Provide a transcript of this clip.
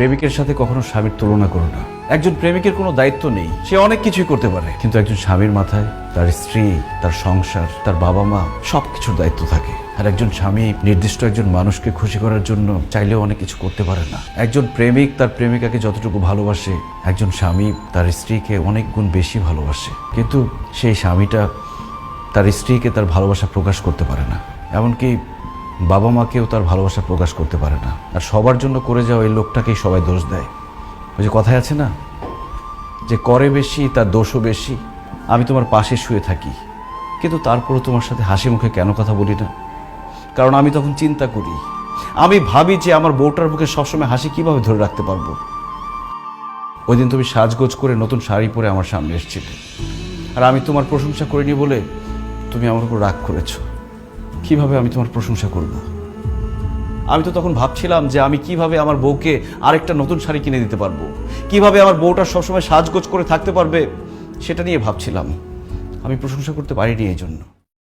প্রেমিকের সাথে কখনো স্বামীর তুলনা করো না। একজন প্রেমিকের কোনো দায়িত্ব নেই, সে অনেক কিছুই করতে পারে, কিন্তু একজন স্বামীর মাথায় তার স্ত্রী, তার সংসার, তার বাবা মা সবকিছুর দায়িত্ব থাকে। আর একজন স্বামী নির্দিষ্ট একজন মানুষকে খুশি করার জন্য চাইলেও অনেক কিছু করতে পারে না। একজন প্রেমিক তার প্রেমিকাকে যতটুকু ভালোবাসে, একজন স্বামী তার স্ত্রীকে অনেক গুণ বেশি ভালোবাসে, কিন্তু সেই স্বামীটা তার স্ত্রীকে তার ভালোবাসা প্রকাশ করতে পারে না, এমনকি বাবা মাকেও তার ভালোবাসা প্রকাশ করতে পারে না। আর সবার জন্য করে যাওয়া এই লোকটাকেই সবাই দোষ দেয়। ওই যে কথায় আছে না, যে করে বেশি তার দোষও বেশি। আমি তোমার পাশে শুয়ে থাকি, কিন্তু তারপরও তোমার সাথে হাসি মুখে কেন কথা বলি না? কারণ আমি তখন চিন্তা করি, আমি ভাবি যে আমার বউটার মুখে সবসময় হাসি কিভাবে ধরে রাখতে পারবো। ওই দিন তুমি সাজগোজ করে নতুন শাড়ি পরে আমার সামনে এসেছিলে, আর আমি তোমার প্রশংসা করিনি বলে তুমি আমার উপর রাগ করেছো। কিভাবে আমি তোমার প্রশংসা করব? আমি তো তখন ভাবছিলাম যে আমি কিভাবে আমার বউকে আরেকটা নতুন শাড়ি কিনে দিতে পারবো, কিভাবে আমার বউটা সবসময় সাজগোজ করে থাকতে পারবে, সেটা নিয়ে ভাবছিলাম। আমি প্রশংসা করতে পারিনি এই জন্য।